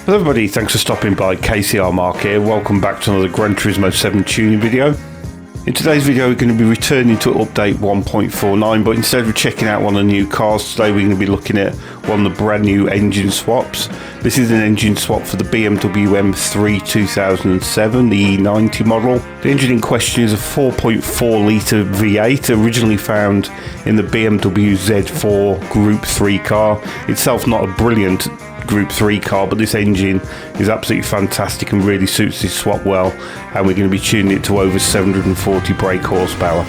Hello everybody, thanks for stopping by. KCR-Mark here. Welcome back to another Gran Turismo 7 tuning video. In today's video we're going to be returning to update 1.49, but instead of checking out one of the new cars, today we're going to be looking at one of the brand new engine swaps. This is an engine swap for the BMW M3 2007, the E90 model. The engine in question is a 4.4 litre V8, originally found in the BMW Z4 Group 3 car. Itself not a brilliant Group 3 car, but this engine is absolutely fantastic and really suits this swap well, and we're going to be tuning it to over 740 brake horsepower.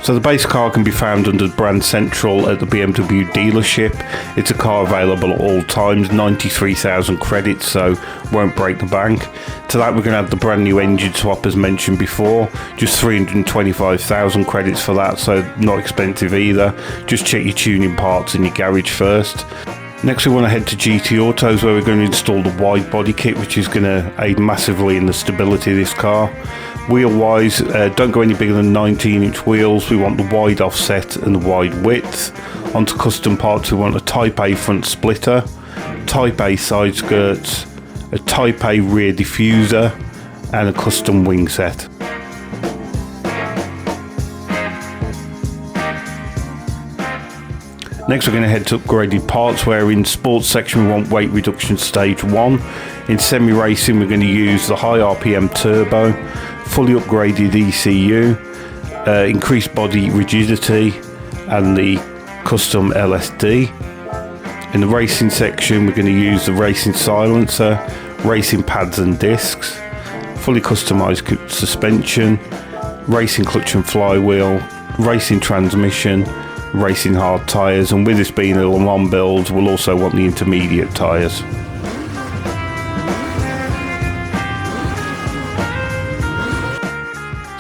So the base car can be found under Brand Central at the BMW dealership. It's a car available at all times, 93,000 credits, so won't break the bank. To that we're going to add the brand new engine swap as mentioned before, just 325,000 credits for that, so not expensive either. Just check your tuning parts in your garage first. Next we want to head to GT Autos, where we're going to install the wide body kit, which is going to aid massively in the stability of this car. Wheel wise, don't go any bigger than 19-inch wheels. We want the wide offset and the wide width. Onto custom parts, we want a Type A front splitter, Type A side skirts, a Type A rear diffuser and a custom wing set. Next we're going to head to upgraded parts, where in sports section we want weight reduction stage 1. In semi-racing we're going to use the high RPM turbo, fully upgraded ECU, increased body rigidity and the custom LSD. In the racing section we're going to use the racing silencer, racing pads and discs, fully customized suspension, racing clutch and flywheel, racing transmission, racing hard tyres, and with this being a Le Mans build we'll also want the intermediate tyres.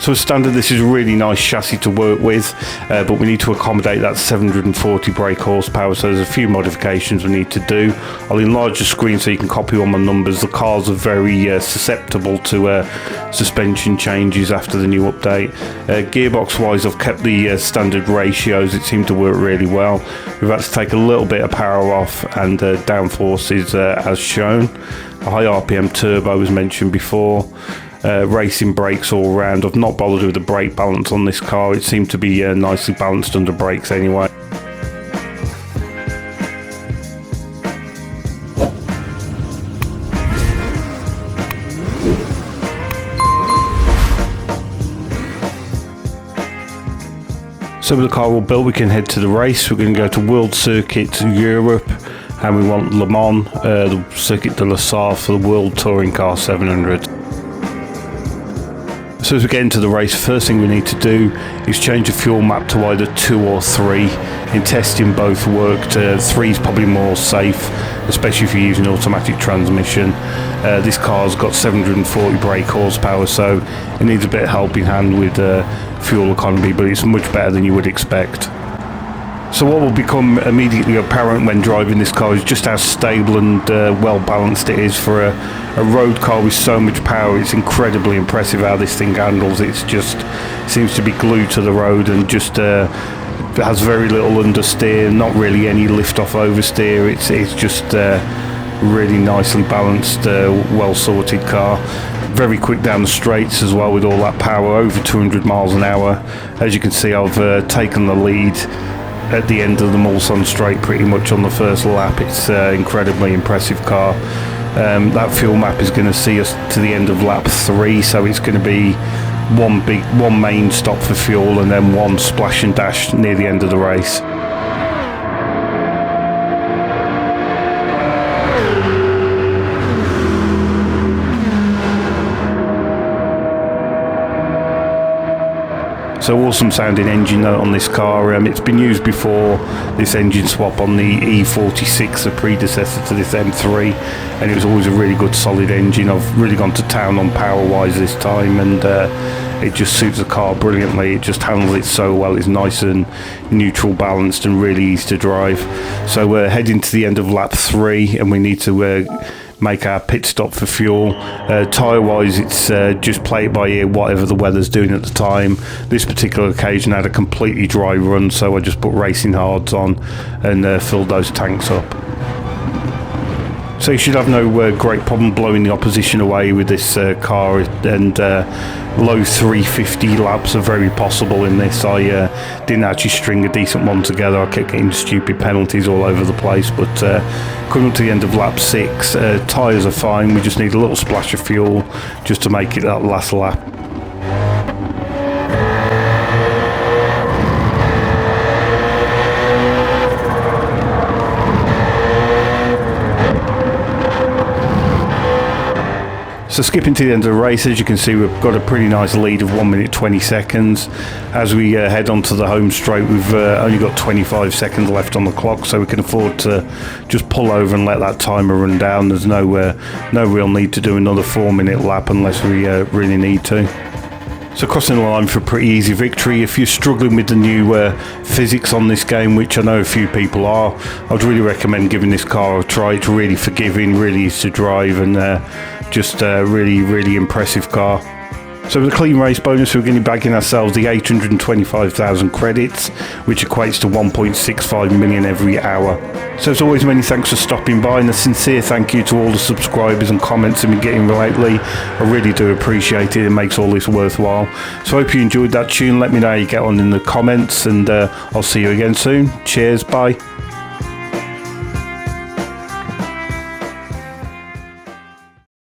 So as standard, this is a really nice chassis to work with, but we need to accommodate that 740 brake horsepower, so there's a few modifications we need to do. I'll enlarge the screen so you can copy all my numbers. The cars are very susceptible to suspension changes after the new update. Gearbox wise, I've kept the standard ratios. It seemed to work really well. We've had to take a little bit of power off and downforce is as shown. A high RPM turbo was mentioned before. Racing brakes all round. I've not bothered with the brake balance on this car. It seemed to be nicely balanced under brakes anyway. So with the car all built, we can head to the race. We're going to go to World Circuit Europe, and we want Le Mans, the Circuit de la Sarre for the World Touring Car 700. So as we get into the race, first thing we need to do is change the fuel map to either 2 or 3. In testing, both worked. 3 is probably more safe, especially if you're using automatic transmission. This car's got 740 brake horsepower, so it needs a bit of helping hand with fuel economy, but it's much better than you would expect. So what will become immediately apparent when driving this car is just how stable and well balanced it is for a road car with so much power. It's incredibly impressive how this thing handles. It's just seems to be glued to the road and just has very little understeer, not really any lift off oversteer. It's just really nicely balanced, well sorted car. Very quick down the straights as well with all that power, over 200 miles an hour. As you can see, I've taken the lead at the end of the Mulsanne straight pretty much on the first lap. It's an incredibly impressive car. That fuel map is going to see us to the end of lap 3, so it's going to be one main stop for fuel and then one splash and dash near the end of the race. So awesome sounding engine on this car. It's been used before, this engine swap, on the E46, the predecessor to this M3, and it was always a really good solid engine. I've really gone to town on power wise this time, and it just suits the car brilliantly. It just handles it so well. It's nice and neutral balanced and really easy to drive. So we're heading to the end of lap 3, and we need to make our pit stop for fuel. Tyre wise, it's just play it by ear, whatever the weather's doing at the time. This particular occasion had a completely dry run, so I just put racing hards on and filled those tanks up. So you should have no great problem blowing the opposition away with this car, and low 350 laps are very possible in this. I didn't actually string a decent one together. I kept getting stupid penalties all over the place, but coming up to the end of lap 6, tyres are fine. We just need a little splash of fuel just to make it that last lap. So skipping to the end of the race, as you can see, we've got a pretty nice lead of 1 minute 20 seconds. As we head onto the home straight, we've only got 25 seconds left on the clock, so we can afford to just pull over and let that timer run down. There's no real need to do another 4-minute lap unless we really need to. So crossing the line for a pretty easy victory. If you're struggling with the new physics on this game, which I know a few people are, I'd really recommend giving this car a try. It's really forgiving, really easy to drive, and just a really impressive car. So with a clean race bonus, we're going to be bagging ourselves the 825,000 credits, which equates to 1.65 million every hour. So as always, many thanks for stopping by, and a sincere thank you to all the subscribers and comments I've been getting lately. I really do appreciate it. It makes all this worthwhile. So I hope you enjoyed that tune. Let me know how you get on in the comments, and I'll see you again soon. Cheers, bye.